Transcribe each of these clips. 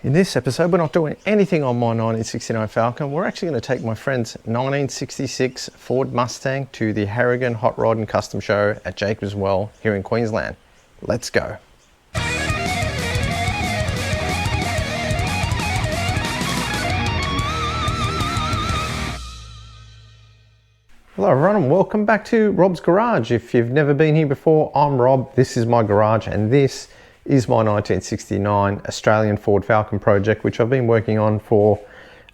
In this episode, we're not doing anything on my 1969 Falcon. We're actually going to take my friend's 1966 Ford Mustang to the Harrigan Hot Rod and Custom Show at Jacobs Well here in Queensland. Let's go. Hello everyone and welcome back to Rob's Garage. If you've never been here before, I'm Rob, this is my garage and this is my 1969 Australian Ford Falcon project, which I've been working on for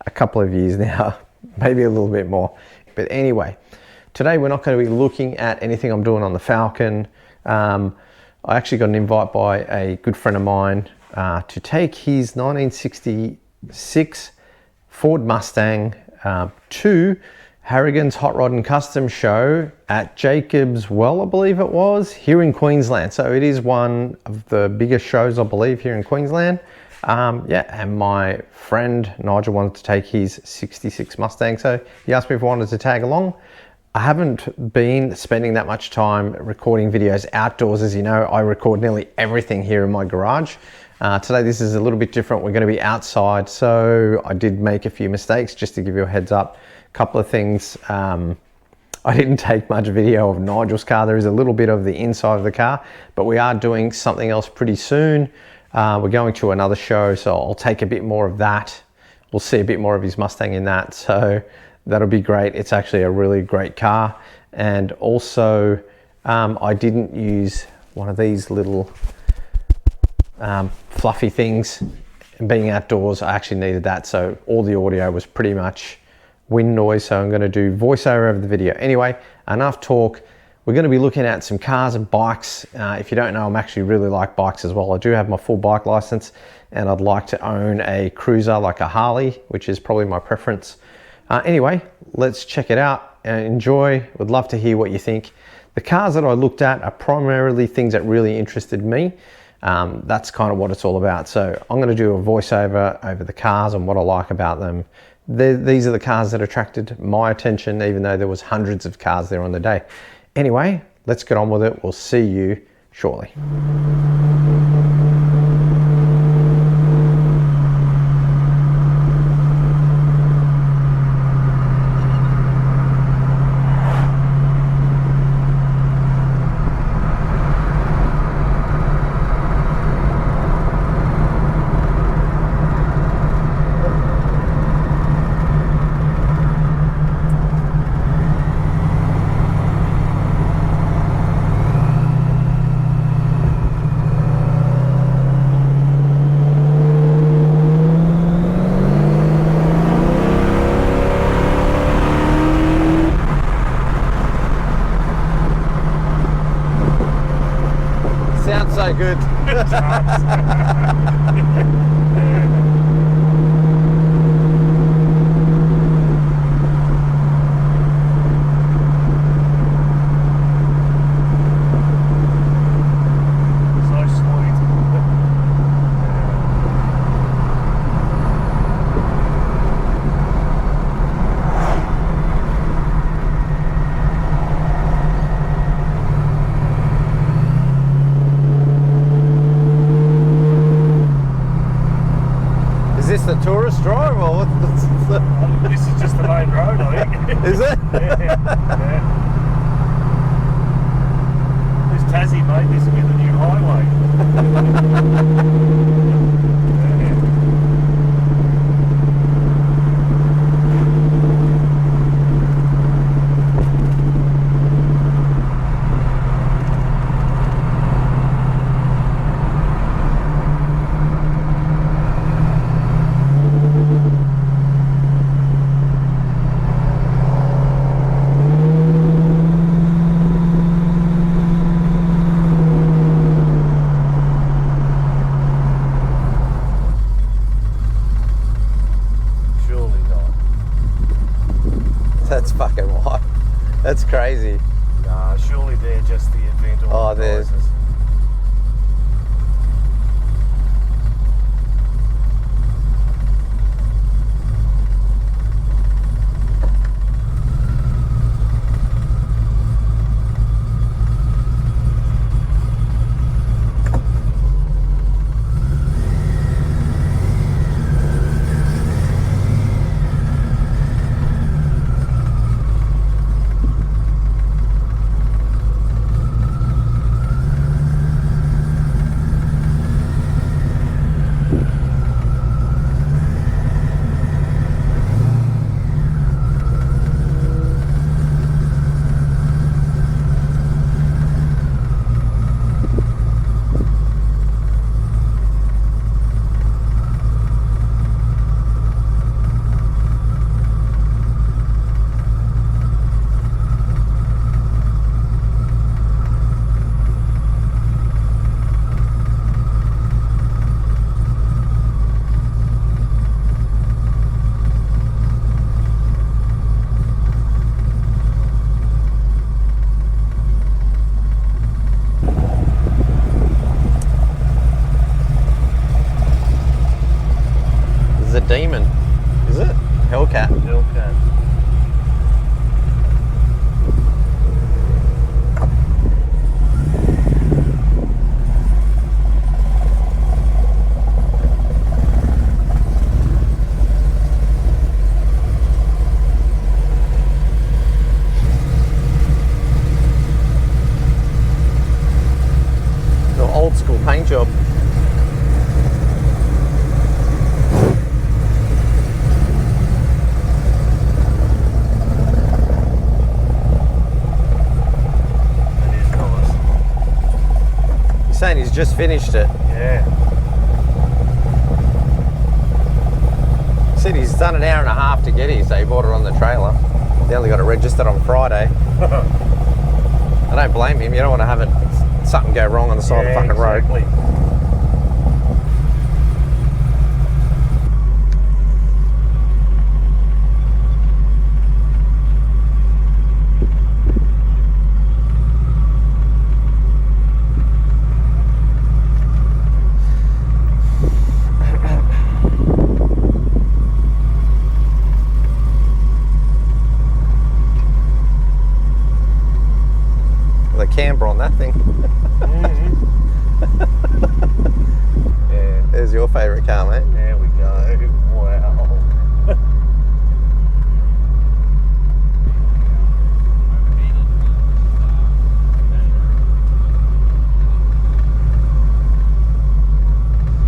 a couple of years now, maybe a little bit more. But anyway, today we're not going to be looking at anything I'm doing on the Falcon. I actually got an invite by a good friend of mine to take his 1966 Ford Mustang to Harrigan's Hot Rod and Custom Show at Jacobs Well, I believe it was, here in Queensland. So it is one of the biggest shows, I believe, here in Queensland. And my friend Nigel wanted to take his 66 Mustang, so he asked me if I wanted to tag along. I haven't been spending that much time recording videos outdoors. As you know, I record nearly everything here in my garage. Today this is a little bit different. We're going to be outside, so I did make a few mistakes, just to give you a heads up. Couple of things. I didn't take much video of Nigel's car. There is a little bit of the inside of the car, but we are doing something else pretty soon. We're going to another show, so I'll take a bit more of that. We'll see a bit more of his Mustang in that, so that'll be great. It's actually a really great car. And also I didn't use one of these little fluffy things. And being outdoors, I actually needed that, so all the audio was pretty much wind noise, so I'm going to do voiceover over the video. Anyway, enough talk. We're going to be looking at some cars and bikes. If you don't know, I'm actually really like bikes as well. I do have my full bike license and I'd like to own a cruiser like a Harley, which is probably my preference. Anyway, let's check it out and enjoy. Would love to hear what you think. The cars that I looked at are primarily things that really interested me. That's kind of what it's all about. So I'm going to do a voiceover over the cars and what I like about them. These are the cars that attracted my attention, even though there was hundreds of cars there on the day. Anyway, let's get on with it. We'll see you shortly. Sounds so good. Is this the tourist drive or what's the... This is just the main road, I think. Is it? Yeah. This Tassie, mate, this will be the new highway. That's fucking wild. That's crazy. Nah, surely they're just the event. Oh, there's... Demon, is it? Hellcat. Hellcat. The old school paint job. Saying he's just finished it. Yeah. He said he's done an hour and a half to get here, so he bought it on the trailer. He only got it registered on Friday. I don't blame him. You don't want to have something go wrong on the side of the fucking road. The camber on that thing. Yeah. There's your favourite car, mate. There we go. Wow.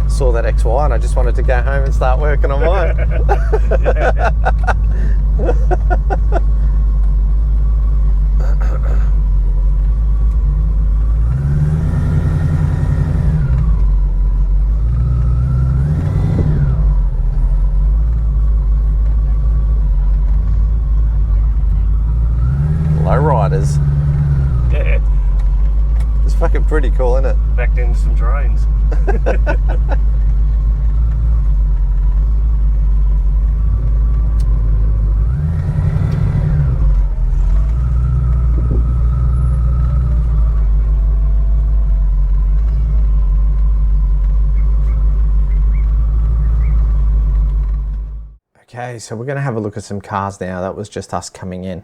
Saw that XY and I just wanted to go home and start working on mine. Lowriders. Yeah. It's fucking pretty cool, isn't it? Backed into some trains. Okay, so we're going to have a look at some cars now. That was just us coming in.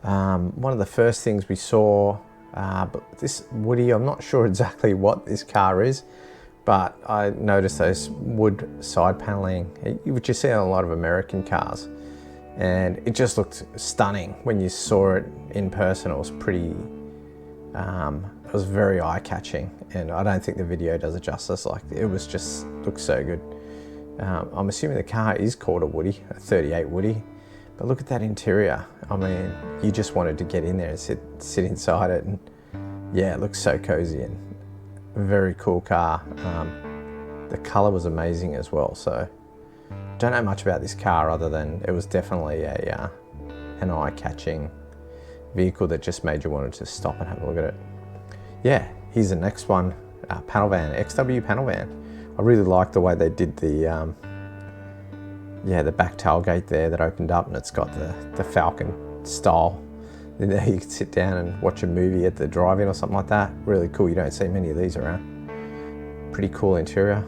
One of the first things we saw, but this Woody, I'm not sure exactly what this car is, but I noticed those wood side paneling, which you see on a lot of American cars, and it just looked stunning when you saw it in person. It was pretty, it was very eye-catching, and I don't think the video does it justice. Like, it was just, looked so good. I'm assuming the car is called a Woody, a 38 Woody, but look at that interior. I mean, you just wanted to get in there and sit inside it, and yeah, it looks so cozy and a very cool car. The color was amazing as well. So don't know much about this car other than it was definitely an eye-catching vehicle that just made you want to stop and have a look at it. Yeah, here's the next one, panel van, XW panel van. I really like the way they did the back tailgate there that opened up, and it's got the Falcon style. And there you can sit down and watch a movie at the drive-in or something like that. Really cool. You don't see many of these around. Pretty cool interior.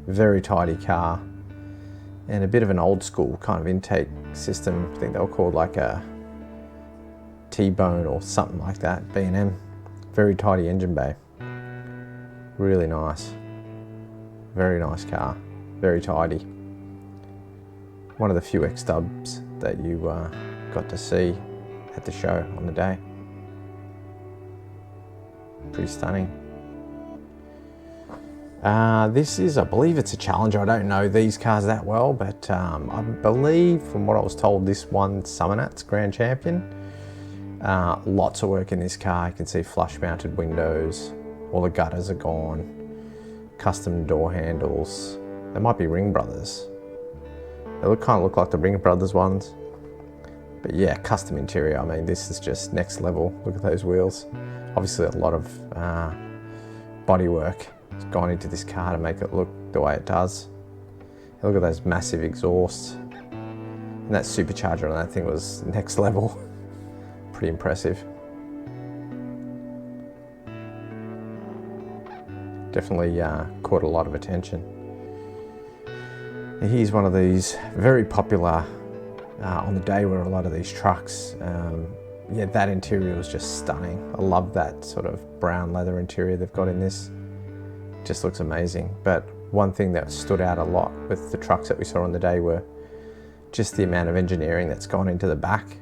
Very tidy car. And a bit of an old school kind of intake system. I think they were called like a T-bone or something like that. B&M. Very tidy engine bay. Really nice. Very nice car. Very tidy. One of the few X-dubs that you got to see at the show on the day. Pretty stunning. This is, I believe it's a Challenger. I don't know these cars that well, but I believe from what I was told, this won Summonat's Grand Champion. Lots of work in this car. You can see flush mounted windows. All the gutters are gone. Custom door handles. They might be Ring Brothers. They kind of look like the Ring Brothers ones. But yeah, custom interior. I mean, this is just next level. Look at those wheels. Obviously a lot of body work has gone into this car to make it look the way it does. Look at those massive exhausts. And that supercharger on that thing was next level. Pretty impressive. Definitely caught a lot of attention. Here's one of these very popular on the day where a lot of these trucks, yeah, that interior was just stunning. I love that sort of brown leather interior they've got in this. Just looks amazing. But one thing that stood out a lot with the trucks that we saw on the day were just the amount of engineering that's gone into the back,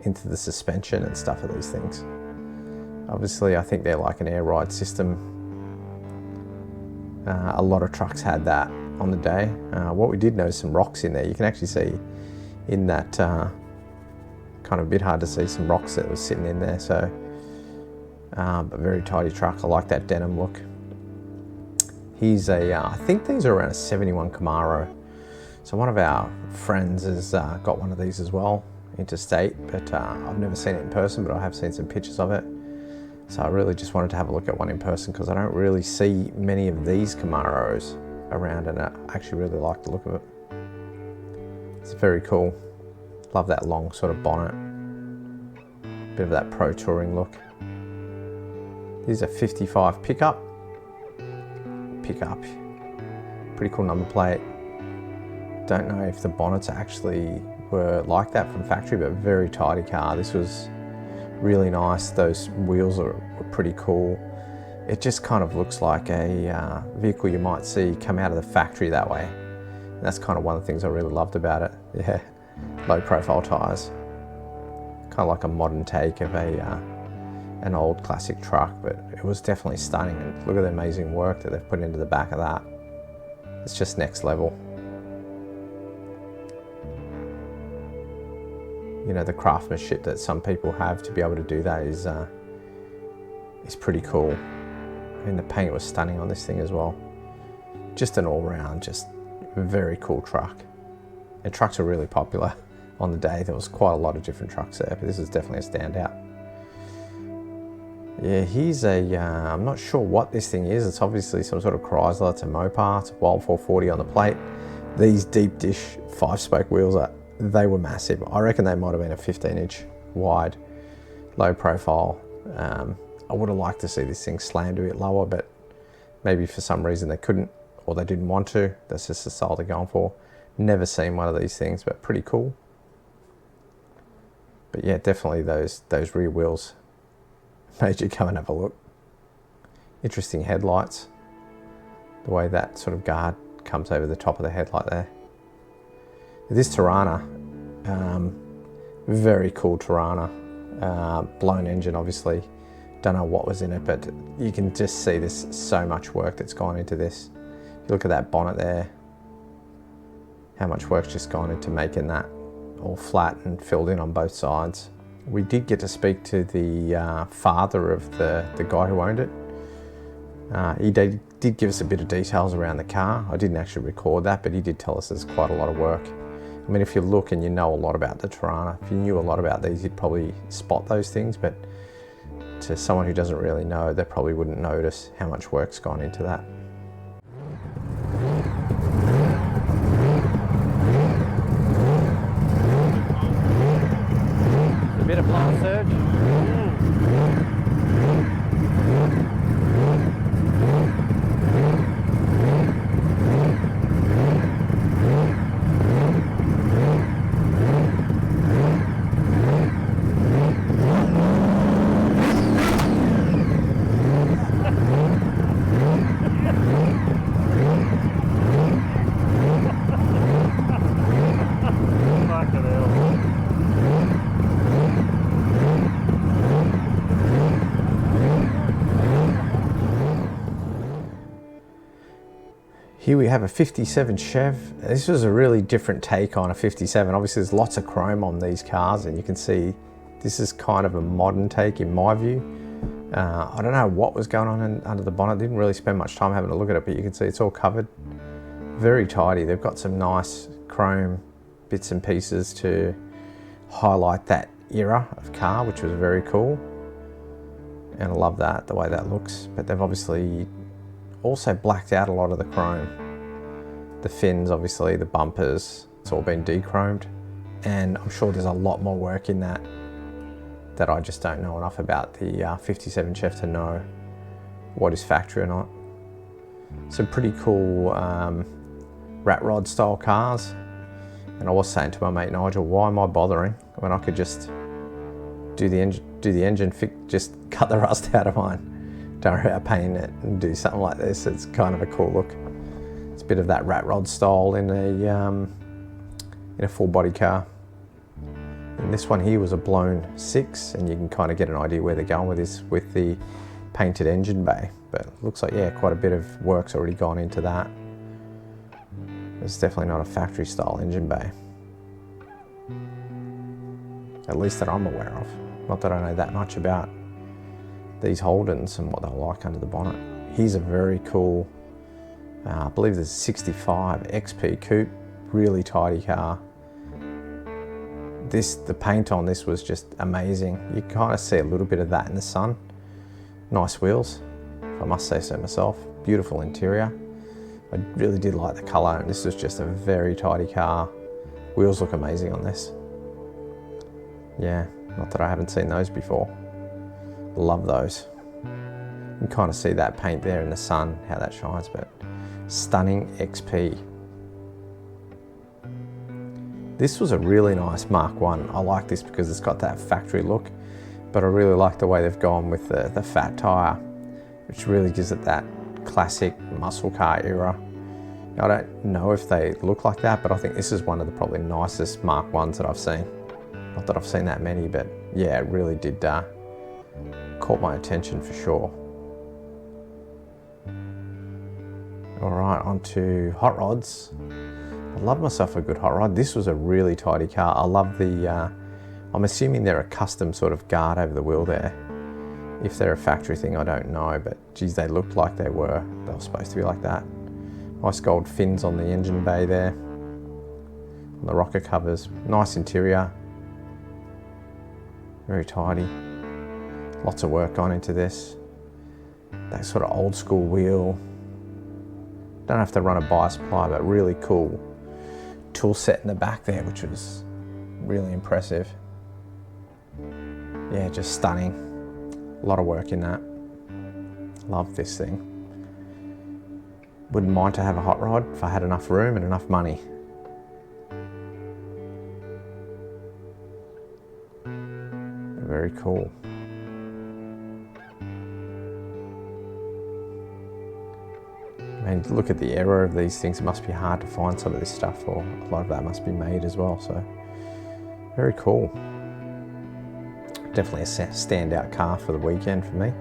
into the suspension and stuff of these things. Obviously, I think they're like an air ride system. A lot of trucks had that on the day. What we did notice some rocks in there. You can actually see in that kind of a bit hard to see some rocks that was sitting in there. So, but very tidy truck. I like that denim look. He's I think these are around a 71 Camaro. So one of our friends has got one of these as well, interstate, but I've never seen it in person, but I have seen some pictures of it. So I really just wanted to have a look at one in person because I don't really see many of these Camaros around, and I actually really like the look of it. It's very cool. Love that long sort of bonnet. Bit of that pro touring look. Here's a 55 pickup. Pretty cool number plate. Don't know if the bonnets actually were like that from factory, but very tidy car. This was really nice. Those wheels were pretty cool. It just kind of looks like a vehicle you might see come out of the factory that way. And that's kind of one of the things I really loved about it. Yeah, low profile tyres. Kind of like a modern take of an old classic truck, but it was definitely stunning. And look at the amazing work that they've put into the back of that. It's just next level. You know, the craftsmanship that some people have to be able to do that is pretty cool. And the paint was stunning on this thing as well. Just an all-round, just very cool truck. And trucks are really popular on the day. There was quite a lot of different trucks there, but this is definitely a standout. Yeah, here's I'm not sure what this thing is. It's obviously some sort of Chrysler. It's a Mopar. It's a Wild 440 on the plate. These deep dish 5-spoke wheels they were massive. I reckon they might have been a 15-inch wide, low profile. I would have liked to see this thing slammed a bit lower, but maybe for some reason they couldn't, or they didn't want to. That's just the style they're going for. Never seen one of these things, but pretty cool. But yeah, definitely those rear wheels made you come and have a look. Interesting headlights. The way that sort of guard comes over the top of the headlight there. This Tirana, very cool Tirana. Blown engine, obviously. Don't know what was in it, but you can just see there's so much work that's gone into this. If you look at that bonnet there, how much work's just gone into making that all flat and filled in on both sides. We did get to speak to the father of the guy who owned it. He did give us a bit of details around the car. I didn't actually record that, but he did tell us there's quite a lot of work. I mean, if you look and you know a lot about the Tirana, if you knew a lot about these, you'd probably spot those things, but to someone who doesn't really know, they probably wouldn't notice how much work's gone into that. A bit of plant surge. Here we have a 57 Chev. This was a really different take on a 57. Obviously there's lots of chrome on these cars, and you can see this is kind of a modern take in my view. I don't know what was going on under the bonnet. Didn't really spend much time having a look at it, but you can see it's all covered. Very tidy. They've got some nice chrome bits and pieces to highlight that era of car, which was very cool. And I love that, the way that looks. But they've obviously also blacked out a lot of the chrome. The fins, obviously, the bumpers, it's all been de-chromed. And I'm sure there's a lot more work in that I just don't know enough about the 57 Chev to know what is factory or not. Some pretty cool rat rod style cars. And I was saying to my mate Nigel, why am I bothering when I could just do the engine just cut the rust out of mine. Don't worry about painting it and do something like this. It's kind of a cool look. It's a bit of that rat rod style in a full body car. And this one here was a blown 6, and you can kind of get an idea where they're going with this with the painted engine bay. But it looks like, yeah, quite a bit of work's already gone into that. It's definitely not a factory style engine bay. At least that I'm aware of. Not that I know that much about these Holdens and what they're like under the bonnet. Here's a very cool, I believe there's a 65 XP Coupe, really tidy car. The paint on this was just amazing. You kind of see a little bit of that in the sun. Nice wheels, if I must say so myself. Beautiful interior. I really did like the colour, and this was just a very tidy car. Wheels look amazing on this. Yeah, not that I haven't seen those before. Love those. You can kind of see that paint there in the sun, how that shines, but stunning XP. This was a really nice Mark 1. I like this because it's got that factory look, but I really like the way they've gone with the fat tyre, which really gives it that classic muscle car era. I don't know if they look like that, but I think this is one of the probably nicest Mark 1s that I've seen. Not that I've seen that many, but yeah, it really did caught my attention for sure. All right, on to hot rods. I love myself a good hot rod. This was a really tidy car. I love the, I'm assuming they're a custom sort of guard over the wheel there. If they're a factory thing, I don't know, but geez, they looked like they were supposed to be like that. Nice gold fins on the engine bay there. On the rocker covers, nice interior. Very tidy. Lots of work gone into this. That sort of old school wheel. Don't have to run a bias ply, but really cool tool set in the back there, which was really impressive. Yeah, just stunning. A lot of work in that. Love this thing. Wouldn't mind to have a hot rod if I had enough room and enough money. Very cool. I mean, look at the error of these things. It must be hard to find some of this stuff, or a lot of that must be made as well, so very cool. Definitely a standout car for the weekend for me.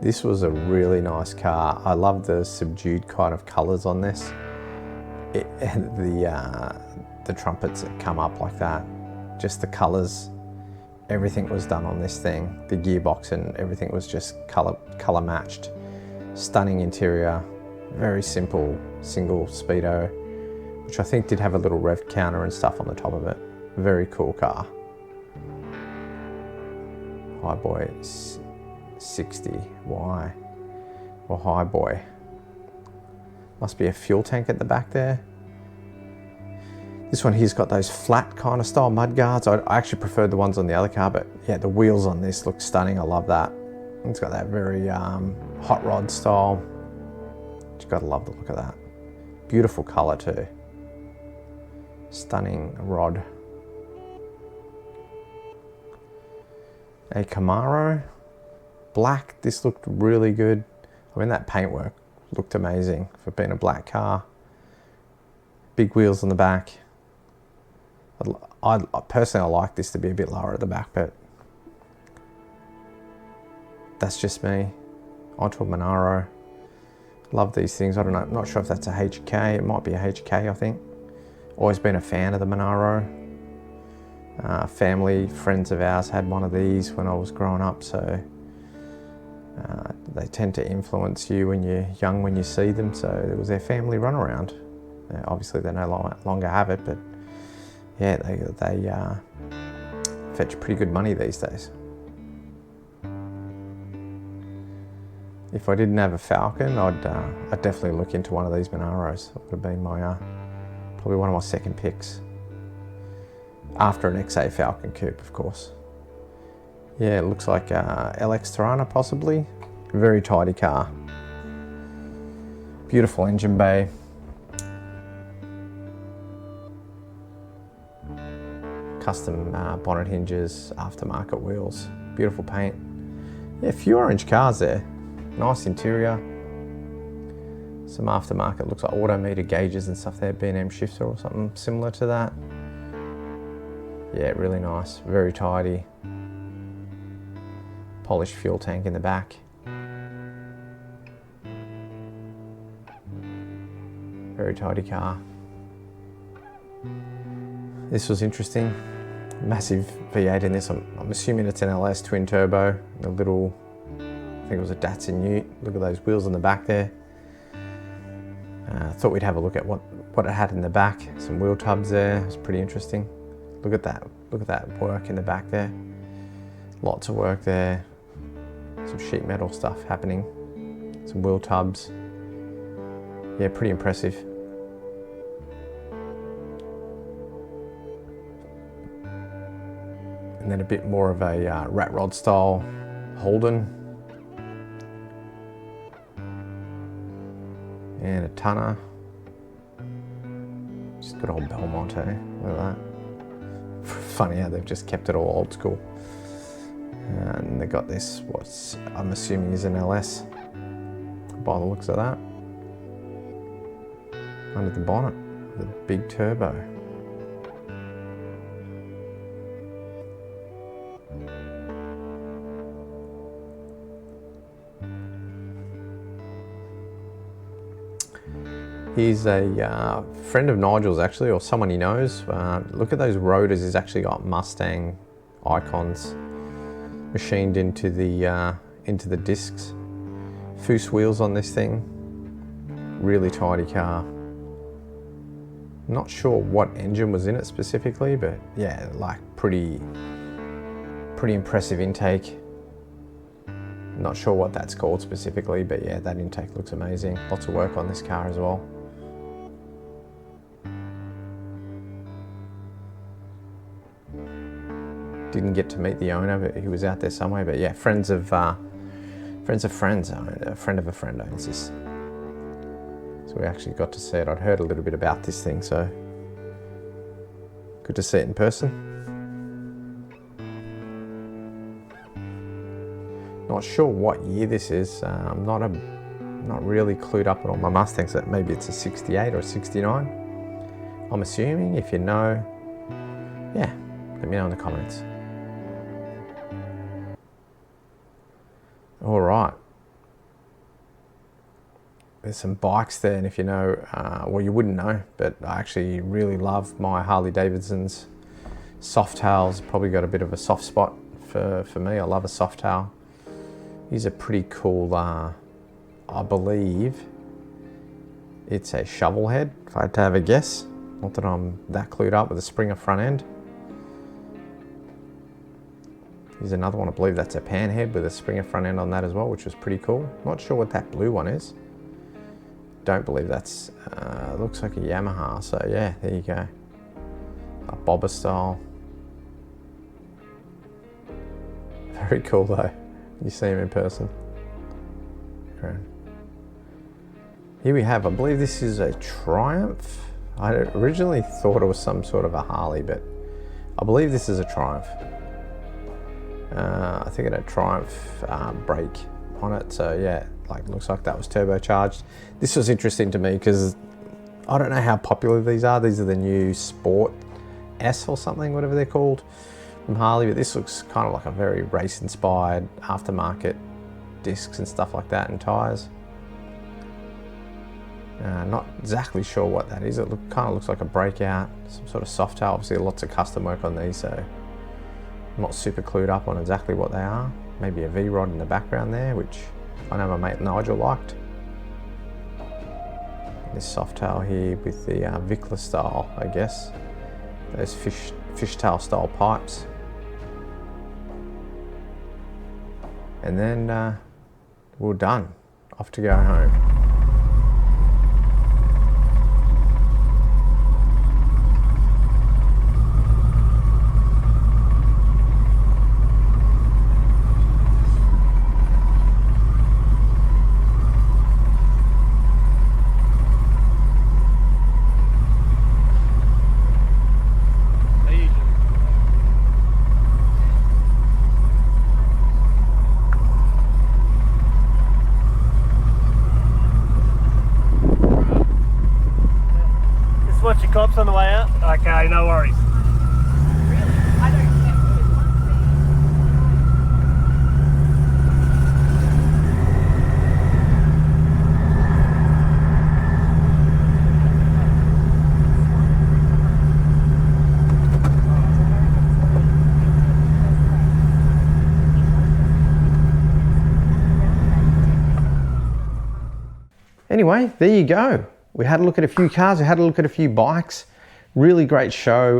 This was a really nice car. I love the subdued kind of colours on this. And the trumpets that come up like that. Just the colours. Everything was done on this thing. The gearbox and everything was just colour matched. Stunning interior. Very simple single speedo, which I think did have a little rev counter and stuff on the top of it. Very cool car. High boy 60. Why? Or high boy. Must be a fuel tank at the back there. This one here's got those flat kind of style mud guards. I actually preferred the ones on the other car, but yeah, the wheels on this look stunning. I love that. It's got that very hot rod style. Just gotta love the look of that. Beautiful color too. Stunning rod. A Camaro, black. This looked really good. I mean, that paintwork looked amazing for being a black car. Big wheels on the back. I personally, I like this to be a bit lower at the back, but that's just me. Onto a Manaro. Love these things. I don't know, I'm not sure if that's a HK. It might be a HK, I think. Always been a fan of the Manaro. Family, friends of ours had one of these when I was growing up, so they tend to influence you when you're young when you see them, so it was their family runaround. Obviously they no longer have it, but yeah, they fetch pretty good money these days. If I didn't have a Falcon, I'd definitely look into one of these Manaros. It would have been my probably one of my second picks. After an XA Falcon Coupe, of course. Yeah, it looks like Alx Tana possibly. Very tidy car. Beautiful engine bay. Custom bonnet hinges, aftermarket wheels, beautiful paint. Yeah, a few orange cars there. Nice interior. Some aftermarket, looks like auto meter gauges and stuff there, B&M shifter or something similar to that. Yeah, really nice, very tidy. Polished fuel tank in the back. Very tidy car. This was interesting. Massive V8 in this. I'm assuming it's an LS twin turbo. A little, I think it was a Datsun Ute. Look at those wheels in the back there. Thought we'd have a look at what it had in the back. Some wheel tubs there. It's pretty interesting. Look at that. Look at that work in the back there. Lots of work there. Some sheet metal stuff happening. Some wheel tubs. Yeah, pretty impressive. And then a bit more of a rat rod style Holden. And a Tana. Just good old Belmonte. Look at that. Funny how they've just kept it all old school. And they got this, what's I'm assuming is an LS by the looks of that. Under the bonnet, the big turbo. He's a friend of Nigel's actually, or someone he knows. Look at those rotors. He's actually got Mustang icons machined into the discs. Foose wheels on this thing. Really tidy car. Not sure what engine was in it specifically, but yeah, like pretty impressive intake. Not sure what that's called specifically, but yeah, that intake looks amazing. Lots of work on this car as well. Didn't get to meet the owner, but he was out there somewhere. But yeah, friends of friends. A friend of a friend owns this. So we actually got to see it. I'd heard a little bit about this thing, so good to see it in person. Not sure what year this is. I'm not really clued up on all my Mustangs. So maybe it's a 68 or a 69. I'm assuming. If you know, yeah, let me know in the comments. All right. There's some bikes there, and if you know, well, you wouldn't know, but I actually really love my Harley Davidson's Softails. Probably got a bit of a soft spot for me. I love a Softail. These are pretty cool. I believe it's a shovel head, if I had to have a guess. Not that I'm that clued up, with a Springer front end. Here's another one. I believe that's a pan head with a Springer front end on that as well, which was pretty cool. Not sure what that blue one is. Don't believe that's, looks like a Yamaha. So yeah, there you go. A bobber style. Very cool though. You see him in person. Here we have, I believe this is a Triumph. I originally thought it was some sort of a Harley, but I believe this is a Triumph. I think it had Triumph brake on it, so yeah, like looks like that was turbocharged. This was interesting to me because I don't know how popular these are. These are the new Sport S or something, whatever they're called, from Harley, but this looks kind of like a very race-inspired aftermarket discs and stuff like that, and tyres. Not exactly sure what that is. It kind of looks like a breakout, some sort of soft tail. Obviously lots of custom work on these, so I'm not super clued up on exactly what they are. Maybe a V-rod in the background there, which I know my mate Nigel liked. This soft tail here with the Vickler style, I guess. Those fishtail style pipes. And then we're done. Off to go home. on the way out? Okay, no worries. I don't care. Anyway, there you go. We had a look at a few cars, we had a look at a few bikes. Really great show.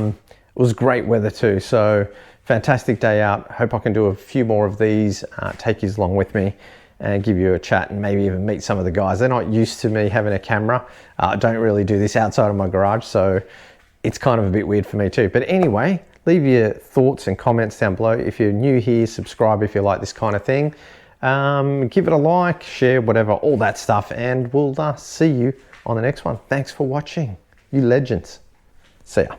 It was great weather too, so fantastic day out. Hope I can do a few more of these, take you along with me and give you a chat and maybe even meet some of the guys. They're not used to me having a camera. I don't really do this outside of my garage, so it's kind of a bit weird for me too. But anyway, leave your thoughts and comments down below. If you're new here, subscribe if you like this kind of thing. Give it a like, share, whatever, all that stuff, and we'll see you on the next one. Thanks for watching, you legends. See ya.